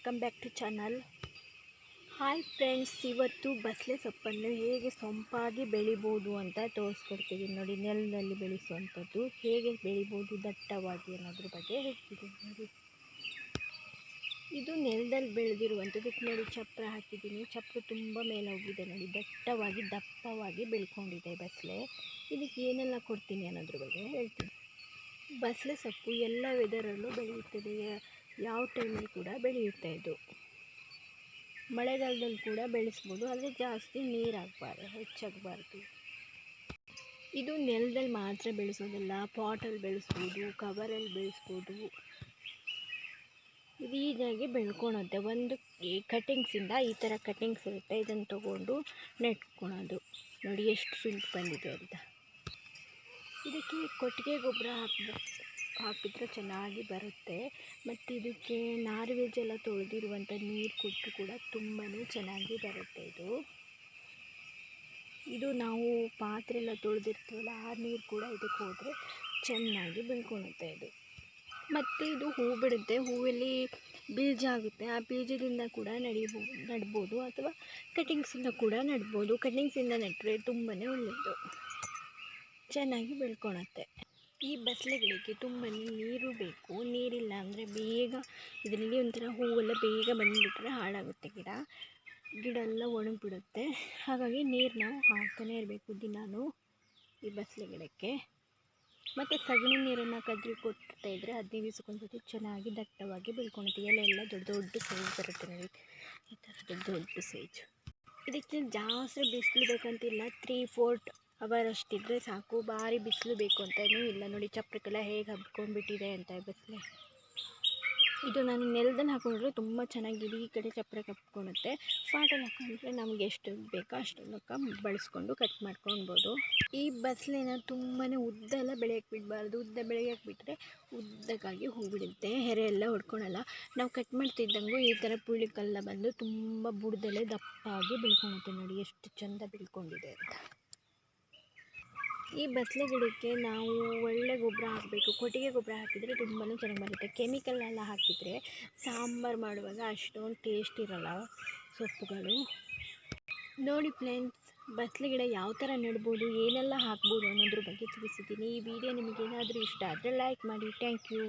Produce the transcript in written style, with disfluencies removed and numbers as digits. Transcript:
Welcome back to channel. Hi friends, ಇವತ್ತು ಬಸಳೆ ಸೊಪ್ಪನ್ನು ಹೇಗೆ ಸೊಂಪಾಗಿ ಬೆಳಿಬೋದು ಅಂತ ತೋರಿಸ್ಕೊಡ್ತೀವಿ ನೋಡಿ. ನೆಲದಲ್ಲಿ ಬೆಳೆಸುವಂಥದ್ದು ಹೇಗೆ ಬೆಳಿಬೋದು ದಟ್ಟವಾಗಿ ಅನ್ನೋದ್ರ ಬಗ್ಗೆ ಹೇಳ್ತಿದ್ದೀನಿ ನೋಡಿ. ಇದು ನೆಲದಲ್ಲಿ ಬೆಳೆದಿರುವಂಥದ್ದು. ನೋಡಿ, ಚಪ್ರ ಹಾಕಿದ್ದೀನಿ. ಚಪ್ರ ತುಂಬ ಮೇಲೆ ಹೋಗಿದೆ ನೋಡಿ. ದಟ್ಟವಾಗಿ ದಪ್ಪವಾಗಿ ಬೆಳ್ಕೊಂಡಿದೆ ಬಸಳೆ. ಇದಕ್ಕೆ ಏನೆಲ್ಲ ಕೊಡ್ತೀನಿ ಅನ್ನೋದ್ರ ಬಗ್ಗೆ ಹೇಳ್ತೀನಿ. ಬಸಳೆ ಸೊಪ್ಪು ಎಲ್ಲ ವೆದರಲ್ಲೂ ಬೆಳೆಯುತ್ತದೆ. ಯಾವ ಟೈಮಲ್ಲಿ ಕೂಡ ಬೆಳೆಯುತ್ತೆ. ಇದು ಮಳೆಗಾಲದಲ್ಲಿ ಕೂಡ ಬೆಳೆಸ್ಬೋದು, ಆದರೆ ಜಾಸ್ತಿ ನೀರಾಗಬಾರ್ದು, ಹೆಚ್ಚಾಗಬಾರ್ದು. ಇದು ನೆಲದಲ್ಲಿ ಮಾತ್ರ ಬೆಳೆಸೋದಿಲ್ಲ, ಪಾಟಲ್ಲಿ ಬೆಳೆಸ್ಬೋದು, ಕವರಲ್ಲಿ ಬೆಳೆಸ್ಬೋದು. ಇದು ಈಜಾಗಿ ಬೆಳ್ಕೊಳುತ್ತೆ. ಒಂದು ಈ ಕಟಿಂಗ್ಸಿಂದ ಈ ಥರ ಕಟಿಂಗ್ಸ್ ಇರುತ್ತೆ, ಇದನ್ನು ತೊಗೊಂಡು ನೆಟ್ಕೊಳೋದು. ನೋಡಿ ಎಷ್ಟು ಫಿಲ್ಟ್ ಬಂದಿದೆ ಅಂತ. ಇದಕ್ಕೆ ಕೊಟ್ಟಿಗೆ ಗೊಬ್ಬರ ಹಾಕಿದ್ರೆ ಚೆನ್ನಾಗಿ ಬರುತ್ತೆ. ಮತ್ತು ಇದಕ್ಕೆ ನಾರ್ವೇಜ್ ಎಲ್ಲ ತೊಳೆದಿರುವಂಥ ನೀರು ಕೊಟ್ಟು ಕೂಡ ತುಂಬಾ ಚೆನ್ನಾಗಿ ಬರುತ್ತೆ. ಇದು ನಾವು ಪಾತ್ರೆ ಎಲ್ಲ ತೊಳೆದಿರ್ತೀವಲ್ಲ, ಆ ನೀರು ಕೂಡ ಇದಕ್ಕೆ ಹೋದರೆ ಚೆನ್ನಾಗಿ ಬೆಳ್ಕೊಳುತ್ತೆ ಇದು. ಮತ್ತು ಇದು ಹೂ ಬಿಡುತ್ತೆ. ಹೂವಲ್ಲಿ ಬೀಜ ಆಗುತ್ತೆ. ಆ ಬೀಜದಿಂದ ಕೂಡ ನಡ್ಬೋದು, ಅಥವಾ ಕಟಿಂಗ್ಸಿಂದ ಕೂಡ ನಡ್ಬೋದು. ಕಟಿಂಗ್ಸಿಂದ ನೆಟ್ಟರೆ ತುಂಬಾ ಒಳ್ಳೆಯದು, ಚೆನ್ನಾಗಿ ಬೆಳ್ಕೊಳುತ್ತೆ. ಈ ಬಸಳೆ ಗಿಡಕ್ಕೆ ತುಂಬಾ ನೀರು ಬೇಕು. ನೀರಿಲ್ಲ ಅಂದರೆ ಬೇಗ ಇದರಲ್ಲಿ ಒಂಥರ ಹೂವೆಲ್ಲ ಬೇಗ ಬಂದುಬಿಟ್ರೆ ಹಾಳಾಗುತ್ತೆ ಗಿಡ ಎಲ್ಲ ಒಣಗಿಬಿಡುತ್ತೆ. ಹಾಗಾಗಿ ನೀರು ನಾವು ಹಾಕ್ತಾನೆ ಇರಬೇಕು ದಿನಾನು ಈ ಬಸಳೆ ಗಿಡಕ್ಕೆ. ಮತ್ತು ಸಗಣಿ ನೀರನ್ನು ಕದ್ರಿ ಕೊಡ್ತಾ ಇದ್ದರೆ 15 ದಿವಸಕ್ಕೊಂದ್ಸತಿ ಚೆನ್ನಾಗಿ ದಟ್ಟವಾಗಿ ಬೆಳ್ಕೊಳುತ್ತೆ. ಎಲೆಲ್ಲ ದೊಡ್ಡ ದೊಡ್ಡ ಸೈಜ್ ಬರುತ್ತೆ ನೋಡಿ, ಈ ಥರದ ದೊಡ್ಡ ಸೈಜ್. ಇದಕ್ಕೆ ಜಾಸ್ತಿ ಬಿಸಿಲು ಬೇಕಂತಿಲ್ಲ, 3-4 ಅವರ್ ಅಷ್ಟಿದ್ರೆ ಸಾಕು. ಭಾರಿ ಬಿಸಿಲು ಬೇಕು ಅಂತಲೂ ಇಲ್ಲ. ನೋಡಿ ಚಪ್ರಕ್ಕೆಲ್ಲ ಹೇಗೆ ಹಬ್ಕೊಂಡ್ಬಿಟ್ಟಿದೆ ಅಂತ ಬಸಳೆ. ಇದು ನಾನು ನೆಲದಲ್ಲಿ ಹಾಕೊಂಡ್ರೆ ತುಂಬ ಚೆನ್ನಾಗಿದೆ. ಈ ಕಡೆ ಚಪ್ರಕ್ಕೆ ಹಬ್ಕೊಳುತ್ತೆ. ಪಾಟಲ್ಲಿ ಹಾಕೊಂಡ್ರೆ ನಮಗೆ ಎಷ್ಟು ಬೇಕೋ ಅಷ್ಟನ್ನು ಬಳಸ್ಕೊಂಡು ಕಟ್ ಮಾಡ್ಕೊಳ್ಬೋದು. ಈ ಬಸಳೆನ ತುಂಬಾ ಉದ್ದ ಎಲ್ಲ ಬೆಳೆಯೋಕ್ಕೆ ಬಿಡಬಾರ್ದು. ಉದ್ದ ಬೆಳೆಯೋಕ್ಕೆ ಬಿಟ್ಟರೆ ಉದ್ದಕ್ಕಾಗಿ ಹೂ ಬಿಡುತ್ತೆ, ಹೆರೆ ಎಲ್ಲ ಹೊಡ್ಕೊಳಲ್ಲ. ನಾವು ಕಟ್ ಮಾಡ್ತಿದ್ದಂಗೂ ಈ ಥರ ಪುಳಿಕಲ್ಲ ಬಂದು ತುಂಬ ಬುಡದಲ್ಲೇ ದಪ್ಪಾಗಿ ಬೆಳ್ಕೊಳುತ್ತೆ. ನೋಡಿ ಎಷ್ಟು ಚೆಂದ ಬೆಳ್ಕೊಂಡಿದೆ ಅಂತ. ಈ ಬಸಳೆ ಗಿಡಕ್ಕೆ ನಾವು ಒಳ್ಳೆ ಗೊಬ್ಬರ ಹಾಕಬೇಕು. ಕೊಟ್ಟಿಗೆ ಗೊಬ್ಬರ ಹಾಕಿದರೆ ತುಂಬಾ ಚೆನ್ನಾಗಿ ಬರುತ್ತೆ. ಕೆಮಿಕಲ್ ಎಲ್ಲ ಹಾಕಿದರೆ ಸಾಂಬಾರು ಮಾಡುವಾಗ ಅಷ್ಟೊಂದು ಟೇಸ್ಟ್ ಇರೋಲ್ಲ ಸೊಪ್ಪುಗಳು. ನೋಡಿ ಫ್ರೆಂಡ್ಸ್, ಬಸಳೆ ಗಿಡ ಯಾವ ಥರ ನೆಡ್ಬೋದು, ಏನೆಲ್ಲ ಹಾಕ್ಬೋದು ಅನ್ನೋದ್ರ ಬಗ್ಗೆ ತಿಳಿಸಿದ್ದೀನಿ. ಈ ವಿಡಿಯೋ ನಿಮಗೇನಾದರೂ ಇಷ್ಟ ಆದರೆ ಲೈಕ್ ಮಾಡಿ. Thank you.